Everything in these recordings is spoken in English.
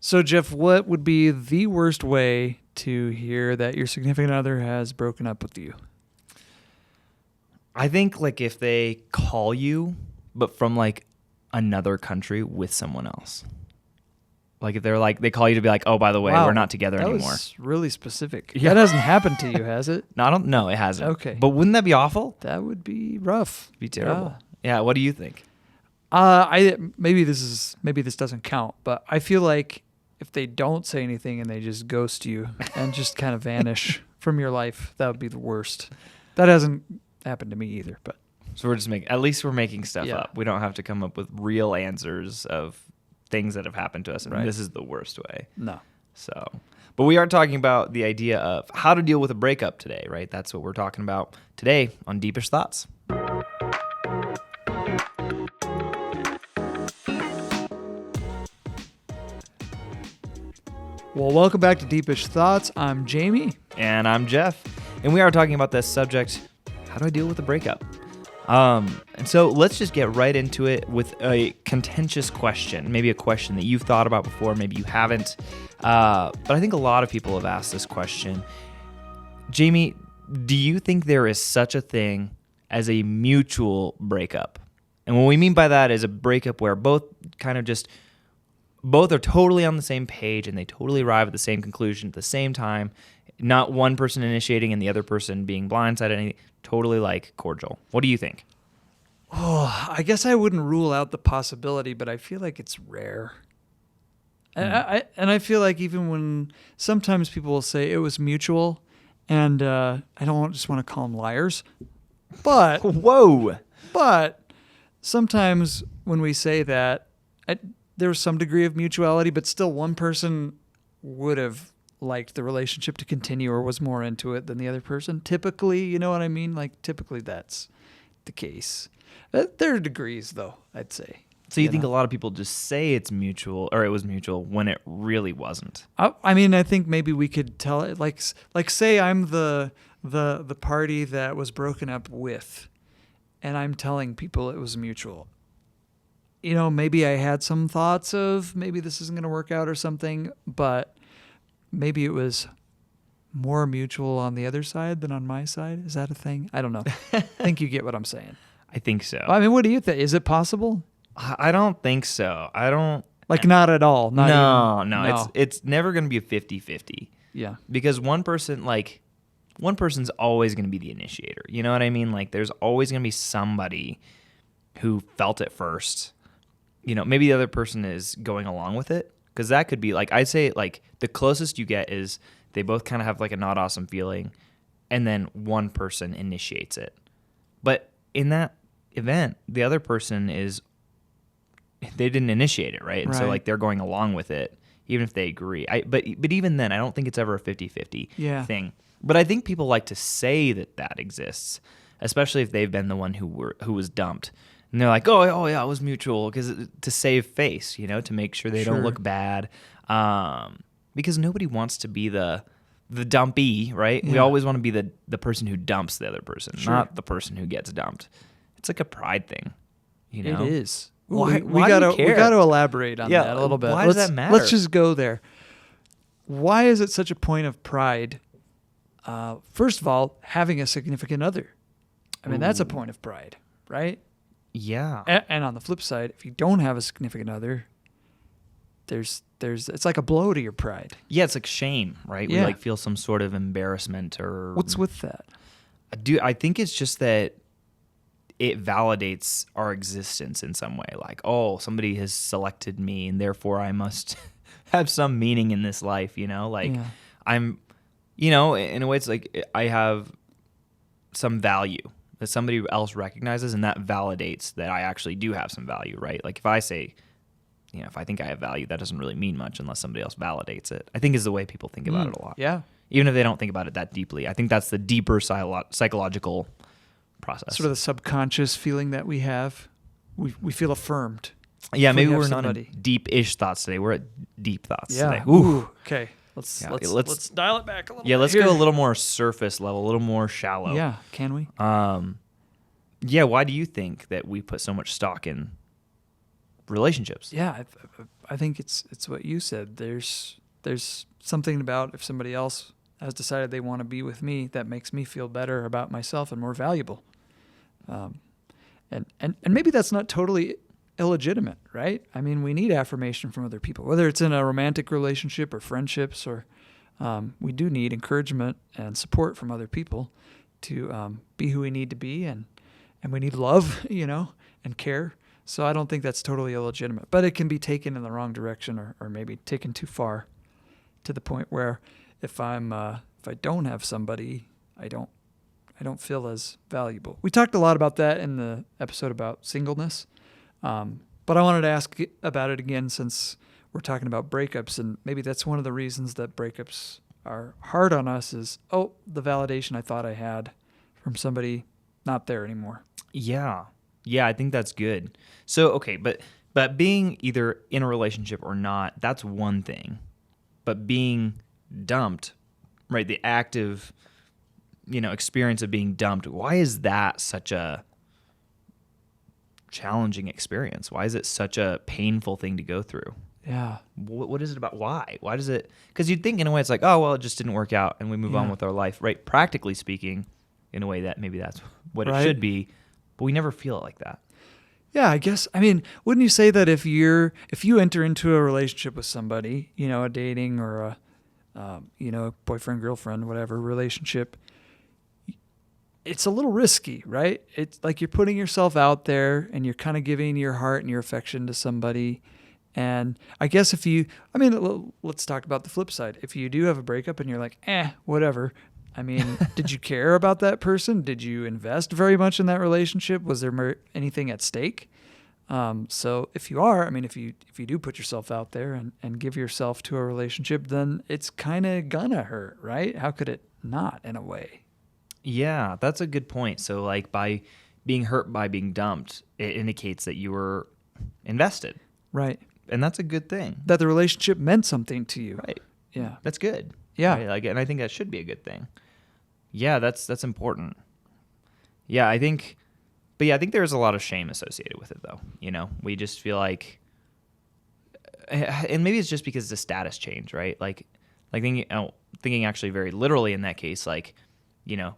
So, Jeff, what would be the worst way to hear that your significant other has broken up with you? I think like if they call you, but from like another country with someone else. Like if they're like, they call you to be like, oh, by the way, Wow, we're not together that anymore. was really specific. Yeah. That hasn't happened to you, has it? No, I don't. No, it hasn't. Okay. But wouldn't that be awful? That would be rough. Be terrible. Yeah. What do you think? Maybe this doesn't count, but I feel like if they don't say anything and they just ghost you and just kind of vanish from your life, that would be the worst. That hasn't happened to me either, but So we're just making. At least we're making stuff Yeah. up. We don't have to come up with real answers of things that have happened to us, and Right. this is the worst way. no. So, but we are talking about the idea of how to deal with a breakup today, right? That's what we're talking about today on Deepish Thoughts. Well, welcome back to Deepish Thoughts. I'm Jamie. And I'm Jeff, and we are talking about this subject: how do I deal with a breakup? And so let's just get right into it with a contentious question, maybe a question that you've thought about before, maybe you haven't. But I think a lot of people have asked this question. Jamie, do you think there is such a thing as a mutual breakup? And what we mean by that is a breakup where both are totally on the same page and they totally arrive at the same conclusion at the same time, not one person initiating and the other person being blindsided, anything, totally like cordial. What do you think? Oh, I guess I wouldn't rule out the possibility, but I feel like it's rare. And I feel like even when sometimes people will say it was mutual, and I don't just want to call them liars, but Whoa. But sometimes when we say that, there's some degree of mutuality, but still one person would have liked the relationship to continue or was more into it than the other person. Typically, you know what I mean? Like typically that's the case. There are degrees though, I'd say. So you think a lot of people just say it's mutual or it was mutual when it really wasn't? I mean, I think maybe we could tell it like say I'm the party that was broken up with, and I'm telling people it was mutual. You know, maybe I had some thoughts of maybe this isn't going to work out or something, but maybe it was more mutual on the other side than on my side. Is that a thing? I don't know. I think you get what I'm saying. I think so. I mean, what do you think? Is it possible? I don't think so. I don't. Like not at all. Not No. even, It's never going to be a 50-50. Yeah. Because one person's always going to be the initiator. You know what I mean? Like there's always going to be somebody who felt it first. You know, maybe the other person is going along with it, because that could be like, I'd say like the closest you get is they both kind of have like a not awesome feeling, and then one person initiates it. But in that event, the other person they didn't initiate it, right? And so like they're going along with it, even if they agree. But even then, I don't think it's ever a 50-50 thing. But I think people like to say that exists, especially if they've been the one who was dumped. And they're like, oh yeah, it was mutual, because to save face, you know, to make sure they don't look bad, because nobody wants to be the dumpee, right? Yeah. We always want to be the person who dumps the other person, not the person who gets dumped. It's like a pride thing, you know. It is. Why we do you care? We got to elaborate on that a little bit. Why does that matter? Let's just go there. Why is it such a point of pride? First of all, having a significant other. I mean, that's a point of pride, right? Yeah. And on the flip side, if you don't have a significant other, there's it's like a blow to your pride. Yeah, it's like shame, right? Yeah. We like feel some sort of embarrassment or What's with that? I think it's just that it validates our existence in some way. Like, oh, somebody has selected me and therefore I must have some meaning in this life, you know? Like I'm, you know, in a way it's like I have some value that somebody else recognizes, and that validates that I actually do have some value, right? Like if I say, you know, if I think I have value, that doesn't really mean much unless somebody else validates it. I think is the way people think about it a lot. Yeah. Even if they don't think about it that deeply. I think that's the deeper psychological process. Sort of the subconscious feeling that we have. We feel affirmed. Yeah, maybe we're not in deep-ish thoughts today. We're at deep thoughts today. Ooh. Okay. Let's dial it back a little bit. Yeah, let's go a little more surface level, a little more shallow. Yeah, can we? Yeah, why do you think that we put so much stock in relationships. Yeah, I think it's what you said. There's something about if somebody else has decided they want to be with me that makes me feel better about myself and more valuable. And maybe that's not totally illegitimate, right? I mean, we need affirmation from other people, whether it's in a romantic relationship or friendships, or we do need encouragement and support from other people to be who we need to be, and we need love, and care. So I don't think that's totally illegitimate, but it can be taken in the wrong direction, or maybe taken too far, to the point where if I don't have somebody, I don't feel as valuable. We talked a lot about that in the episode about singleness, but I wanted to ask about it again since we're talking about breakups, and maybe that's one of the reasons that breakups are hard on us is, the validation I thought I had from somebody not there anymore. Yeah. Yeah, I think that's good. So, okay, but being either in a relationship or not, that's one thing. But being dumped, right, the active, experience of being dumped, why is that such a challenging experience? Why is it such a painful thing to go through? Yeah. What is it about? Why? Why does it? Because you'd think in a way it's like, oh, well, it just didn't work out and we move on with our life, right? Practically speaking, in a way that maybe that's what it should be, but we never feel it like that. Yeah, I guess. I mean, wouldn't you say that if you enter into a relationship with somebody, a dating or a boyfriend, girlfriend, whatever relationship, it's a little risky, right? It's like you're putting yourself out there and you're kind of giving your heart and your affection to somebody. And I guess let's talk about the flip side. If you do have a breakup and you're like, whatever. I mean, did you care about that person? Did you invest very much in that relationship? Was there anything at stake? So if you are, if you do put yourself out there and give yourself to a relationship, then it's kind of gonna hurt, right? How could it not, in a way? Yeah, that's a good point. So like by being hurt by being dumped, it indicates that you were invested. Right. And that's a good thing. That the relationship meant something to you. Right. Yeah. That's good. Yeah. Right? And I think that should be a good thing. Yeah, that's important. Yeah, I think there's a lot of shame associated with it, though. We just feel like, and maybe it's just because it's a status change, right? Like thinking actually very literally in that case, like,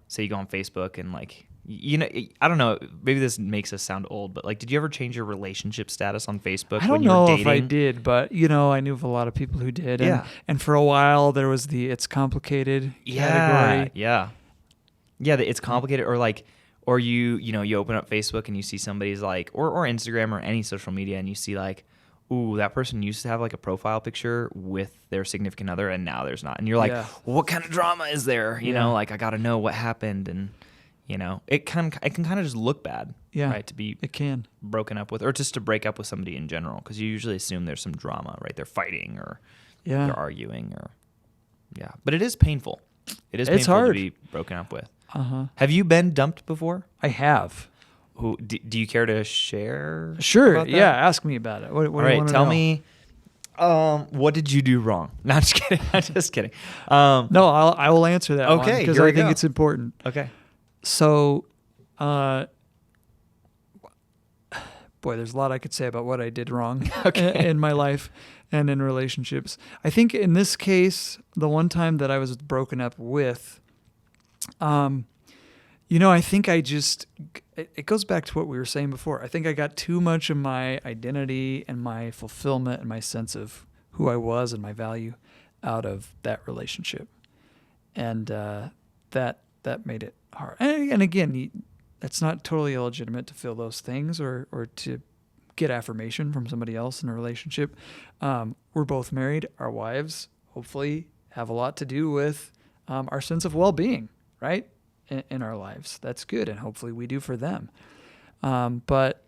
say you go on Facebook and like, I don't know, maybe this makes us sound old, but like, did you ever change your relationship status on Facebook I when don't you were know dating? if I did, but I knew of a lot of people who did. Yeah. And for a while there was the it's complicated category. Yeah. Yeah, it's complicated, or you open up Facebook and you see somebody's like, or Instagram or any social media, and you see like, ooh, that person used to have like a profile picture with their significant other, and now there's not, and you're like, well, what kind of drama is there? Like I got to know what happened, and it can kind of just look bad, right? To be broken up with, or just to break up with somebody in general, because you usually assume there's some drama, right? They're fighting or they're arguing, or but it is painful. It's painful hard to be broken up with. Have you been dumped before? I have. Do you care to share? Sure. About that? Yeah. Ask me about it. What All do you right. want to Tell know? me, what did you do wrong? No, I'm just kidding. I'm just kidding. No, I will answer that one Okay, because here I we think go. it's important. Okay. So, boy, there's a lot I could say about what I did wrong in my life and in relationships. I think in this case, the one time that I was broken up with, I think it goes back to what we were saying before. I think I got too much of my identity and my fulfillment and my sense of who I was and my value out of that relationship. And that made it hard. And again, that's not totally illegitimate to feel those things or to get affirmation from somebody else in a relationship. We're both married. Our wives hopefully have a lot to do with our sense of well-being, right? In our lives. That's good, and hopefully we do for them. But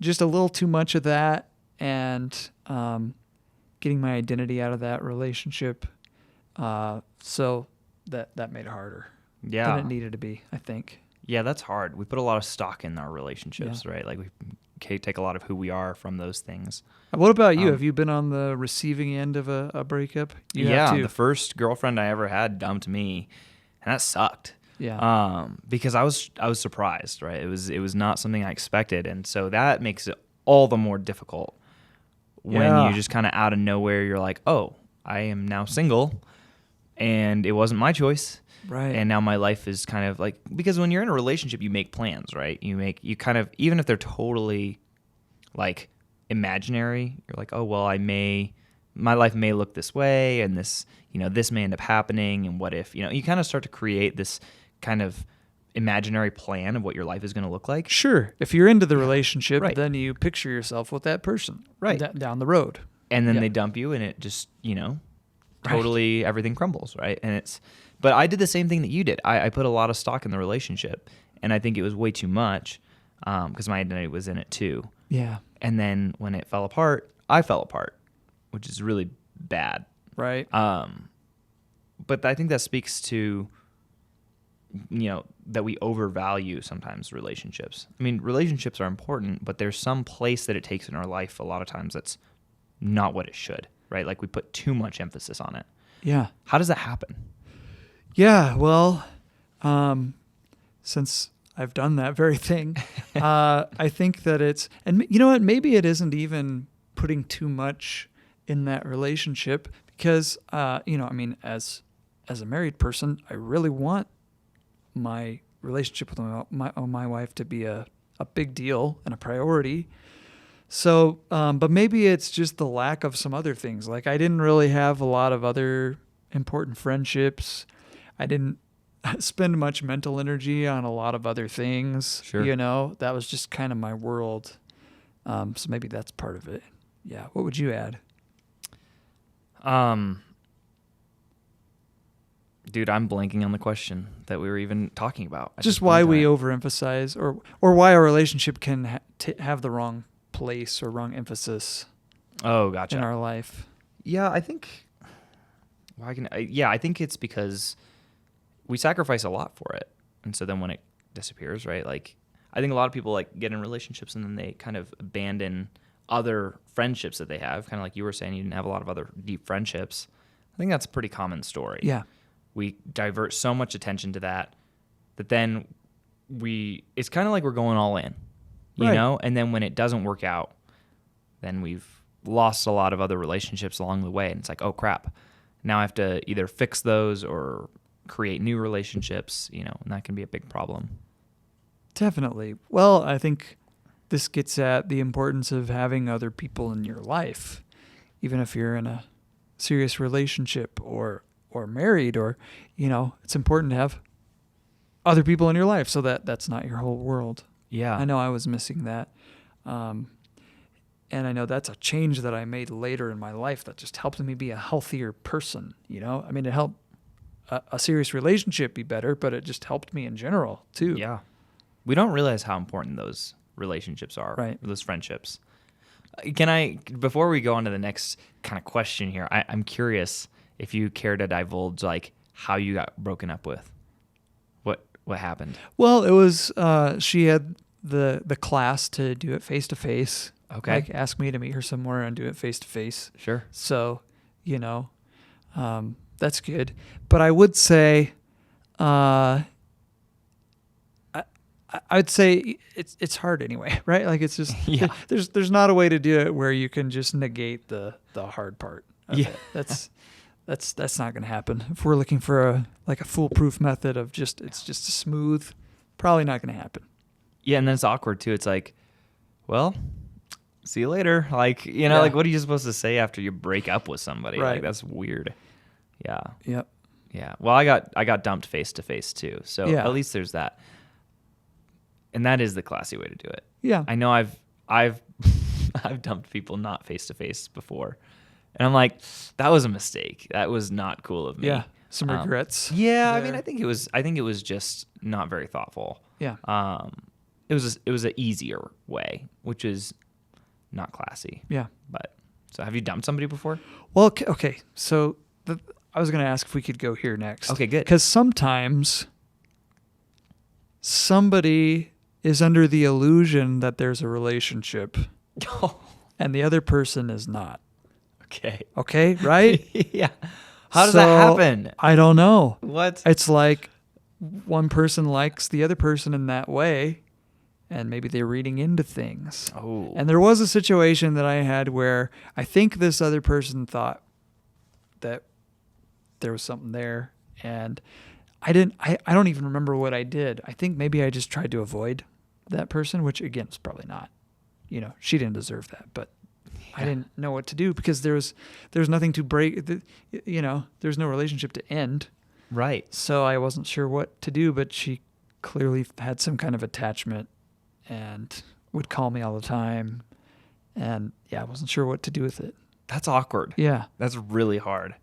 just a little too much of that, and getting my identity out of that relationship, so that made it harder than it needed to be, I think. Yeah, that's hard. We put a lot of stock in our relationships, right? Like we take a lot of who we are from those things. What about you? Have you been on the receiving end of a breakup? The first girlfriend I ever had dumped me, and that sucked. Yeah. Because I was surprised, right? It was not something I expected, and so that makes it all the more difficult. when Yeah. you just kind of out of nowhere, you're like, oh, I am now single and it wasn't my choice. Right. And now my life is kind of like, because when you're in a relationship, you make plans, right? You kind of, even if they're totally like imaginary, you're like, oh, well, my life may look this way and this, this may end up happening. And what if, you kind of start to create this kind of imaginary plan of what your life is going to look like. Sure. If you're into the relationship, Right. then you picture yourself with that person Right. down the road. And then Yeah. they dump you and it just, totally everything crumbles, right? But I did the same thing that you did. I put a lot of stock in the relationship and I think it was way too much because my identity was in it too. Yeah. And then when it fell apart, I fell apart, which is really bad. Right. But I think that speaks to, that we overvalue sometimes relationships. I mean, relationships are important, but there's some place that it takes in our life a lot of times that's not what it should, right? Like we put too much emphasis on it. Yeah. How does that happen? Yeah. Well, since I've done that very thing, I think that and you know what? Maybe it isn't even putting too much in that relationship because, as a married person, I really want my relationship with my wife to be a big deal and a priority. So, but maybe it's just the lack of some other things. Like I didn't really have a lot of other important friendships. I didn't spend much mental energy on a lot of other things. Sure. That was just kind of my world. So maybe that's part of it. Yeah. What would you add? Dude, I'm blanking on the question that we were even talking about. Just why we overemphasize or why our relationship can have the wrong place or wrong emphasis Oh, gotcha. in our life. Yeah, I think. I think it's because we sacrifice a lot for it, and so then when it disappears, right? Like, I think a lot of people like get in relationships and then they kind of abandon other friendships that they have. Kind of like you were saying, you didn't have a lot of other deep friendships. I think that's a pretty common story. Yeah. We divert so much attention to that then it's kind of like we're going all in, you Right. know? And then when it doesn't work out, then we've lost a lot of other relationships along the way. And it's like, oh crap, now I have to either fix those or create new relationships, and that can be a big problem. Definitely. Well, I think this gets at the importance of having other people in your life, even if you're in a serious relationship or married or, it's important to have other people in your life so that that's not your whole world. Yeah. I know I was missing that. And I know that's a change that I made later in my life that just helped me be a healthier person, I mean, it helped a serious relationship be better, but it just helped me in general too. Yeah. We don't realize how important those relationships are, Right. those friendships. Before we go on to the next kind of question here, I'm curious if you care to divulge like how you got broken up with. What happened? Well, it was she had the class to do it face to face. Okay. Like ask me to meet her somewhere and do it face to face. Sure. So, that's good. But I would say, I'd say it's hard anyway, right? Like it's just Yeah. There's not a way to do it where you can just negate the hard part. of Yeah. it. That's not going to happen. If we're looking for a foolproof method of it's just a smooth, probably not going to happen. Yeah, and then it's awkward too. It's like, well, see you later. Like, Yeah. like what are you supposed to say after you break up with somebody? Right. Like that's weird. Yeah. Yep. Yeah. Well, I got dumped face to face too. So Yeah. at least there's that. And that is the classy way to do it. Yeah. I know I've I've dumped people not face to face before. And I'm like, that was a mistake. That was not cool of me. Yeah. Some regrets. Yeah, I there. mean, I think it was just not very thoughtful. Yeah. It was an easier way, which is not classy. Yeah. But so have you dumped somebody before? Well, okay. So I was going to ask if we could go here next. Okay, good. Because sometimes somebody is under the illusion that there's a relationship and the other person is not. Okay. Okay, right? Yeah. How does that So, happen? I don't know. What? It's like one person likes the other person in that way, and maybe they're reading into things. Oh. And there was a situation that I had where I think this other person thought that there was something there, and I don't even remember what I did. I think maybe I just tried to avoid that person, which again is probably not, she didn't deserve that, but I didn't know what to do because there's nothing to break, there's no relationship to end. Right. So I wasn't sure what to do, but she clearly had some kind of attachment and would call me all the time. And I wasn't sure what to do with it. That's awkward. Yeah. That's really hard.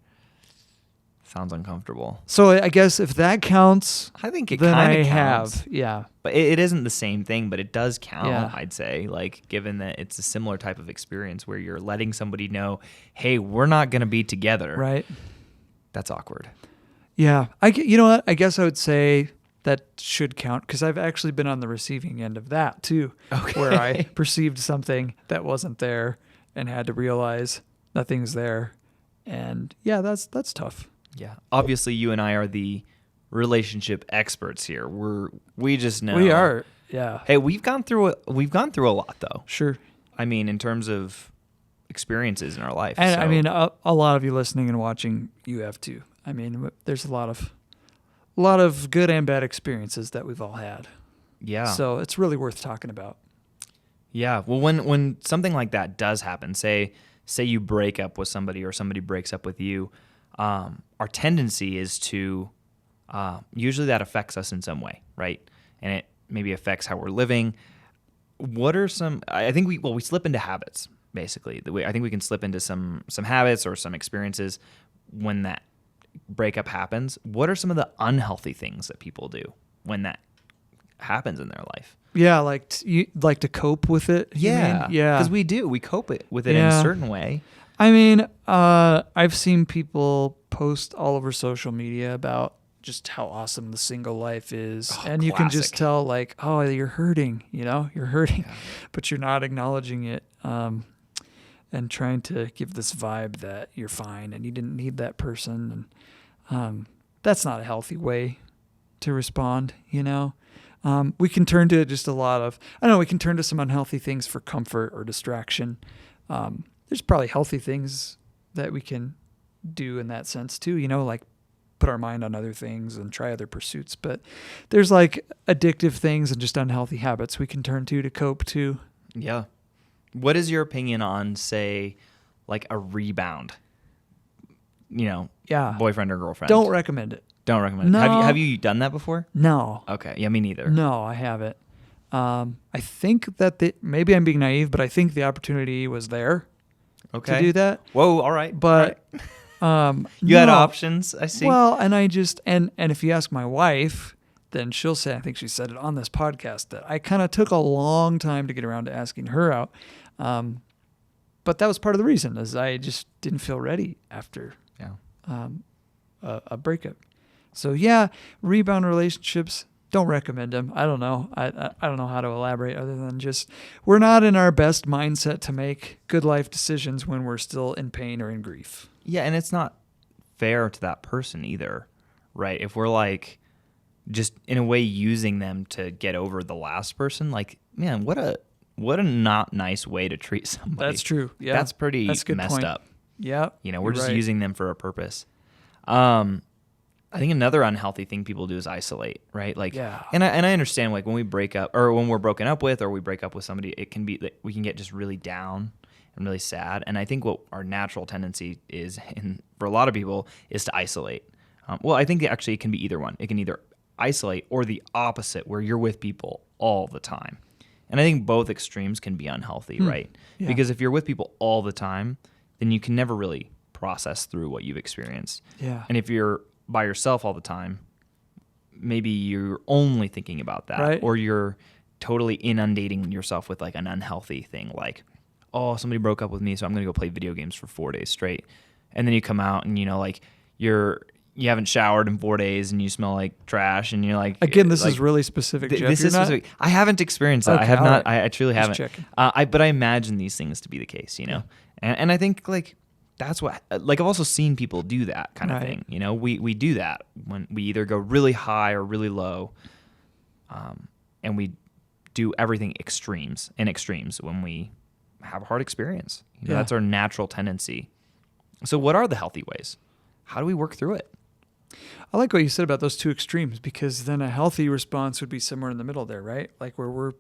Sounds uncomfortable. So I guess if that counts, I think it then kind I of counts. have. Yeah. But it isn't the same thing, but it does count, Yeah. I'd say, like, given that it's a similar type of experience where you're letting somebody know, hey, we're not going to be together. Right. That's awkward. Yeah. You know what? I guess I would say that should count because I've actually been on the receiving end of that too, where I perceived something that wasn't there and had to realize nothing's there. And that's tough. Yeah. Obviously, you and I are the relationship experts here. We just know. We are. Yeah. Hey, we've gone through a lot though. Sure. I mean, in terms of experiences in our life. And so. I mean, a lot of you listening and watching, you have too. I mean, there's a lot of good and bad experiences that we've all had. Yeah. So it's really worth talking about. Yeah. Well, when something like that does happen, say you break up with somebody or somebody breaks up with you, our tendency is to usually that affects us in some way, right? And it maybe affects how we're living. What are some? I think we slip into habits basically. I think we can slip into some habits or some experiences when that breakup happens. What are some of the unhealthy things that people do when that happens in their life? Yeah, like to cope with it. Yeah, yeah, because we cope with it in a certain way. I mean, I've seen people post all over social media about just how awesome the single life is, and you can just tell, like, oh, you're hurting, you're hurting, but you're not acknowledging it, and trying to give this vibe that you're fine and you didn't need that person, and that's not a healthy way to respond. We can turn to just we can turn to some unhealthy things for comfort or distraction. There's probably healthy things that we can do in that sense too, like put our mind on other things and try other pursuits. But there's like addictive things and just unhealthy habits we can turn to cope too. Yeah. What is your opinion on, say, like a rebound? Boyfriend or girlfriend? Don't recommend it. Don't recommend it. No. Have you done that before? No. Okay. Yeah, me neither. No, I haven't. I think that maybe I'm being naive, but I think the opportunity was there to do that. Whoa, all right. But you had options, I see. Well, and I just and if you ask my wife, then she'll say, I think she said it on this podcast, that I kind of took a long time to get around to asking her out. But that was part of the reason, is I just didn't feel ready after a breakup. So rebound relationships, don't recommend them. I don't know. I don't know how to elaborate other than just we're not in our best mindset to make good life decisions when we're still in pain or in grief. Yeah, and it's not fair to that person either, right? If we're like just in a way using them to get over the last person, like, man, what a not nice way to treat somebody. That's true. Yeah. That's pretty That's a good messed point. up. Yeah. We're just using them for a purpose. I think another unhealthy thing people do is isolate, right? Like, and I understand, like, when we break up or when we're broken up with or we break up with somebody, it can be that we can get just really down and really sad. And I think what our natural tendency is, for a lot of people, is to isolate. Well, I think actually it can be either one. It can either isolate or the opposite, where you're with people all the time. And I think both extremes can be unhealthy, right? Yeah. Because if you're with people all the time, then you can never really process through what you've experienced. Yeah. And if you're by yourself all the time, maybe you're only thinking about that, right. Or you're totally inundating yourself with like an unhealthy thing, like, oh, somebody broke up with me, so I'm going to go play video games for 4 days straight. And then you come out and, like, you haven't showered in 4 days and you smell like trash and you're like... Again, this is really specific, Jeff. This is specific. I haven't experienced that. Okay, I have not. Right. I truly Just haven't. But I imagine these things to be the case, Yeah. And I think, like, that's what... Like, I've also seen people do that kind of thing, We do that when we either go really high or really low, and we do everything extremes when we have a hard experience. Yeah. That's our natural tendency. So what are the healthy ways? How do we work through it? I like what you said about those two extremes, because then a healthy response would be somewhere in the middle there, right? Like where we're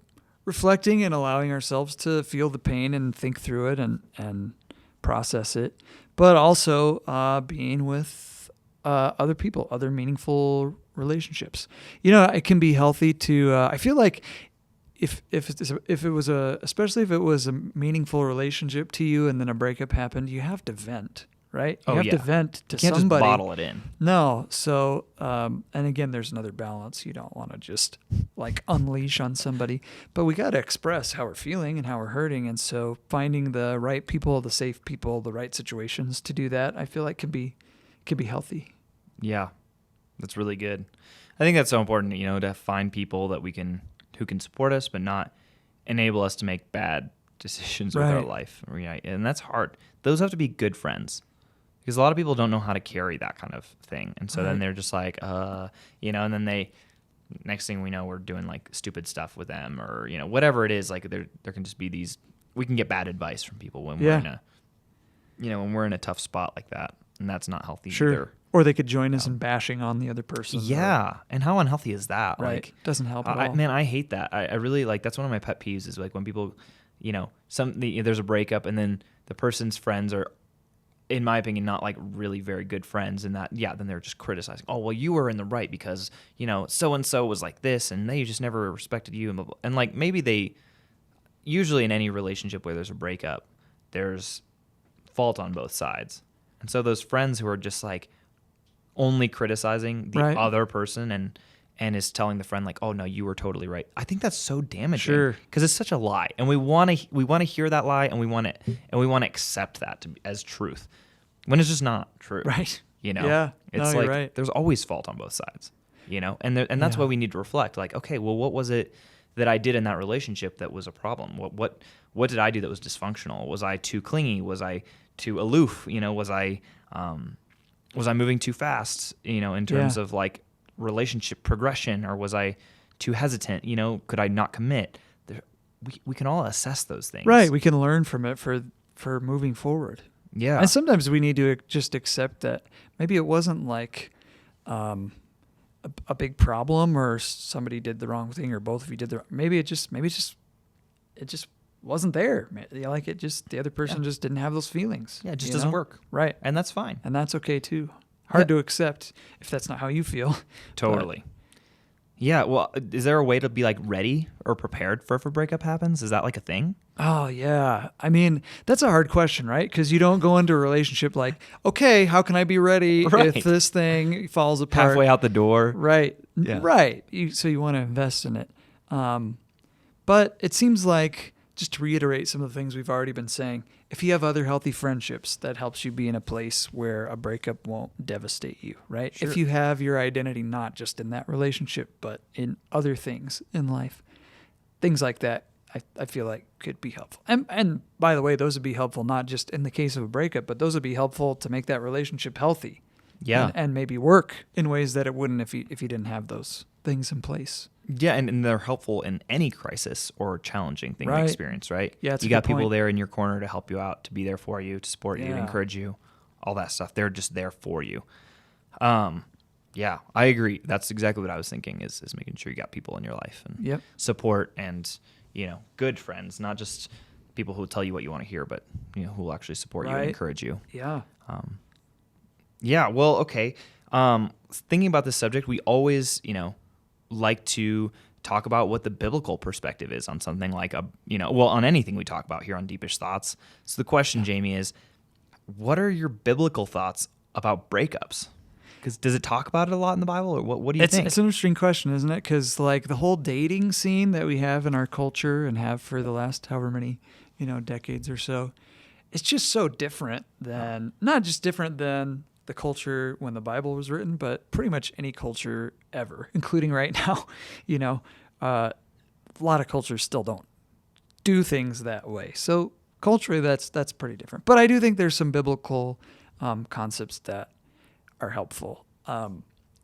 reflecting and allowing ourselves to feel the pain and think through it and process it, but also being with other people, other meaningful relationships. It can be healthy to. I feel like if it was especially if it was a meaningful relationship to you, and then a breakup happened, you have to vent, right? You have to vent to you can't somebody. just bottle it in. No. So, and again, there's another balance. You don't want to just like unleash on somebody, but we got to express how we're feeling and how we're hurting. And so finding the right people, the safe people, the right situations to do that, I feel like could be healthy. Yeah. That's really good. I think that's so important, to find people that who can support us, but not enable us to make bad decisions with our life. Right? And that's hard. Those have to be good friends, because a lot of people don't know how to carry that kind of thing. And so then they're just like, and then next thing we know, we're doing like stupid stuff with them, or, whatever it is. Like there can just be we can get bad advice from people when we're in a tough spot like that. And that's not healthy either. Or they could join us in bashing on the other person. Yeah. And how unhealthy is that? Right. Like, doesn't help at all. Man, I hate that. I really that's one of my pet peeves is like when people, there's a breakup and then the person's friends are, in my opinion, not like really very good friends, and then they're just criticizing. Oh, well, you were in the right because, so-and-so was like this and they just never respected you. And, blah, blah. And like maybe usually in any relationship where there's a breakup, there's fault on both sides. And so those friends who are just like only criticizing the other person and is telling the friend like, oh no, you were totally right. I think that's so damaging. Sure. Because it's such a lie. And we want to hear that lie, and we want to accept that as truth, when it's just not true. Right. Yeah. It's like right. There's always fault on both sides. And that's why we need to reflect. Like, okay, well, what was it that I did in that relationship that was a problem? What did I do that was dysfunctional? Was I too clingy? Was I too aloof? Was I moving too fast? In terms of like relationship progression, or was I too hesitant? Could I not commit? We can all assess those things. Right. We can learn from it for moving forward. Yeah. And sometimes we need to just accept that maybe it wasn't like a big problem, or somebody did the wrong thing, or both of you did maybe it just wasn't there. Like the other person just didn't have those feelings. Yeah, it just doesn't work. Right. And that's fine. And that's okay too. Hard to accept if that's not how you feel. Totally. Yeah. Well, is there a way to be like ready or prepared for if a breakup happens? Is that like a thing? Oh yeah. I mean, that's a hard question, right? Because you don't go into a relationship like, okay, how can I be ready if this thing falls apart? Halfway out the door. Right. Yeah. Right. So you want to invest in it. But it seems like, just to reiterate some of the things we've already been saying, if you have other healthy friendships, that helps you be in a place where a breakup won't devastate you, right? Sure. If you have your identity not just in that relationship, but in other things in life, things like that, I feel like could be helpful. And by the way, those would be helpful not just in the case of a breakup, but those would be helpful to make that relationship healthy. Yeah. And maybe work in ways that it wouldn't if you didn't have those things in place. Yeah, and they're helpful in any crisis or challenging thing you experience, right? Yeah, you got people there in your corner to help you out, to be there for you, to support you, to encourage you, all that stuff. They're just there for you. Yeah, I agree. That's exactly what I was thinking is making sure you got people in your life and support and, good friends, not just people who will tell you what you want to hear, but, who will actually support you and encourage you. Yeah. Yeah, well, okay. Thinking about this subject, we always, like to talk about what the biblical perspective is on something like on anything we talk about here on Deepish Thoughts. So the question, Jamie, is what are your biblical thoughts about breakups? Because does it talk about it a lot in the Bible, or what do you think? It's an interesting question, isn't it? Because like the whole dating scene that we have in our culture and have for the last however many, decades or so, it's just so different than, not just different than the culture when the Bible was written, but pretty much any culture ever, including right now. A lot of cultures still don't do things that way. So culturally, that's pretty different. But I do think there's some biblical concepts that are helpful.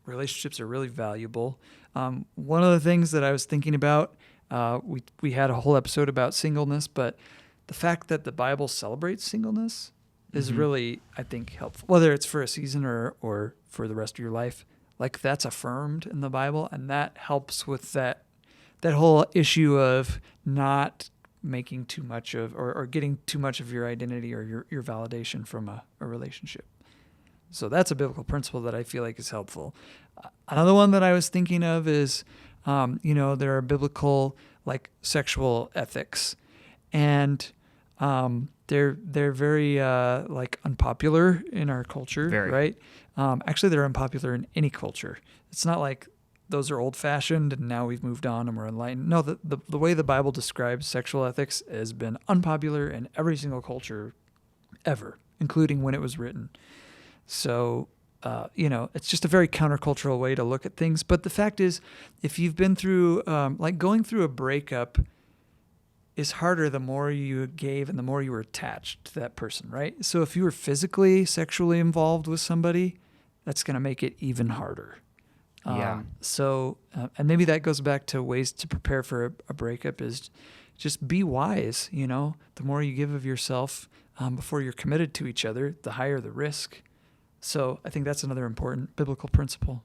Relationships are really valuable. One of the things that I was thinking about We had a whole episode about singleness, but the fact that the Bible celebrates singleness is really, I think, helpful. Whether it's for a season or for the rest of your life, like that's affirmed in the Bible, and that helps with that whole issue of not making too much of or getting too much of your identity or your validation from a relationship. So that's a biblical principle that I feel like is helpful. Another one that I was thinking of is, there are biblical like sexual ethics, and they're very like unpopular in our culture, Very. right? Actually, they're unpopular in any culture. It's not like those are old-fashioned and now we've moved on and we're enlightened. No, the way the Bible describes sexual ethics has been unpopular in every single culture ever, including when it was written. So, it's just a very countercultural way to look at things. But the fact is, if you've been through, like going through a breakup is harder the more you gave and the more you were attached to that person, right? So if you were physically, sexually involved with somebody, that's going to make it even harder. Yeah. And maybe that goes back to ways to prepare for a breakup is just be wise, The more you give of yourself before you're committed to each other, the higher the risk. So I think that's another important biblical principle.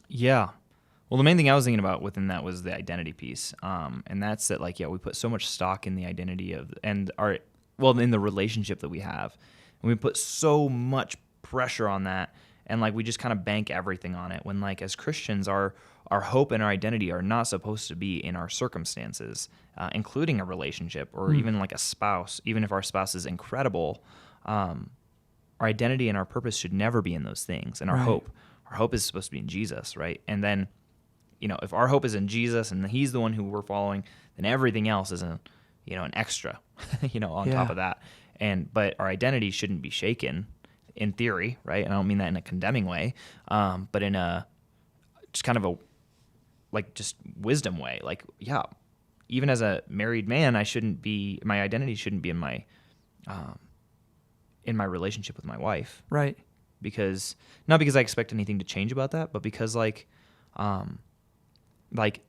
Yeah. Well, the main thing I was thinking about within that was the identity piece. And that's that, like, we put so much stock in the identity in the relationship that we have. And we put so much pressure on that. And like, we just kind of bank everything on it when, like, as Christians, our hope and our identity are not supposed to be in our circumstances, including a relationship or even like a spouse. Even if our spouse is incredible, our identity and our purpose should never be in those things. And our hope is supposed to be in Jesus, right? And then, if our hope is in Jesus and he's the one who we're following, then everything else is an extra, on top of that. But our identity shouldn't be shaken in theory, right? And I don't mean that in a condemning way, but in a just kind of a just wisdom way. Like, even as a married man, my identity shouldn't be in my relationship with my wife. Right. Not because I expect anything to change about that, but because like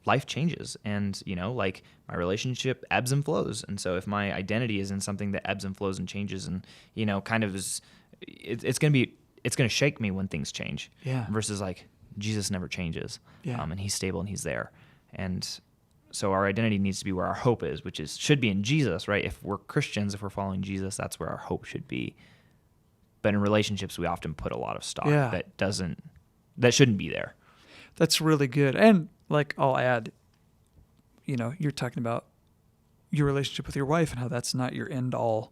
life changes and, my relationship ebbs and flows. And so if my identity is in something that ebbs and flows and changes and, kind of is, it's going to shake me when things change. Yeah. Versus like Jesus never changes. Yeah. And he's stable and he's there. And so our identity needs to be where our hope is, should be in Jesus, right? If we're Christians, if we're following Jesus, that's where our hope should be. But in relationships, we often put a lot of stock that shouldn't be there. That's really good. And like, I'll add, you're talking about your relationship with your wife and how that's not your end all.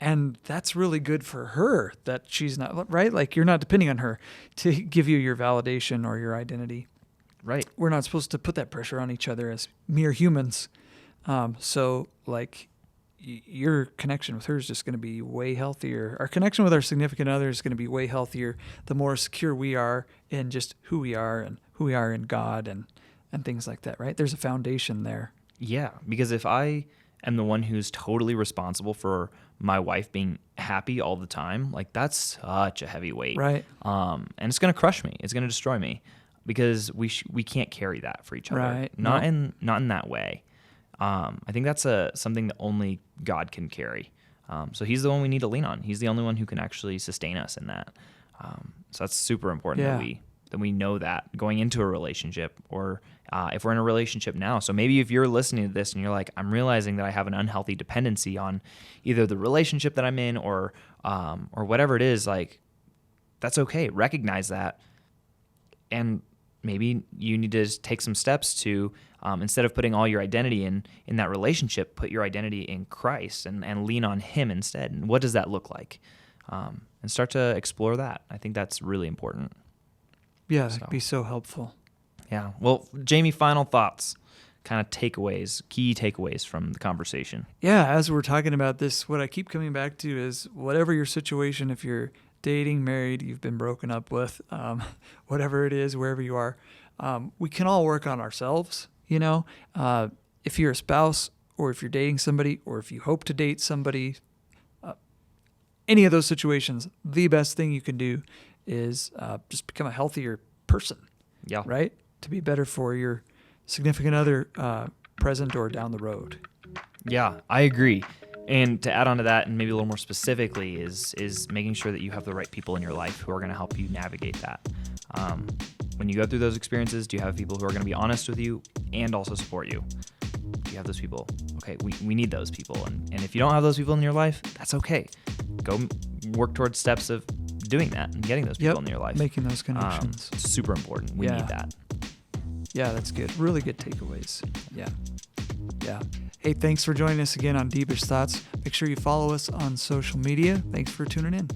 And that's really good for her that she's not, right? Like, you're not depending on her to give you your validation or your identity. Right. We're not supposed to put that pressure on each other as mere humans. So like, your connection with her is just going to be way healthier. Our connection with our significant other is going to be way healthier the more secure we are in just who we are and who we are in God and things like that, right? There's a foundation there. Yeah, because if I am the one who's totally responsible for my wife being happy all the time, like, that's such a heavy weight. Right. And it's going to crush me. It's going to destroy me because we can't carry that for each other. Right. Not in that way. I think that's something that only God can carry. So he's the one we need to lean on. He's the only one who can actually sustain us in that. So that's super important that we know that going into a relationship, or if we're in a relationship now. So maybe if you're listening to this and you're like, I'm realizing that I have an unhealthy dependency on either the relationship that I'm in or whatever it is, like, that's okay. Recognize that. And maybe you need to take some steps to, instead of putting all your identity in that relationship, put your identity in Christ and lean on him instead. And what does that look like? And start to explore that. I think that's really important. Yeah, that'd be so helpful. Yeah. Well, Jamie, final thoughts, kind of key takeaways from the conversation. Yeah, as we're talking about this, what I keep coming back to is whatever your situation, if you're dating, married, you've been broken up with, whatever it is, wherever you are, we can all work on ourselves, if you're a spouse or if you're dating somebody or if you hope to date somebody, any of those situations, the best thing you can do is just become a healthier person. Yeah. Right? To be better for your significant other, present or down the road. Yeah, I agree. And to add on to that, and maybe a little more specifically, is making sure that you have the right people in your life who are going to help you navigate that. When you go through those experiences, do you have people who are going to be honest with you and also support you? Do you have those people? Okay, we need those people. And if you don't have those people in your life, that's okay. Go work towards steps of doing that and getting those people in your life. Making those connections. It's super important. We need that. Yeah, that's good. Really good takeaways. Yeah. Hey, thanks for joining us again on Deepish Thoughts. Make sure you follow us on social media. Thanks for tuning in.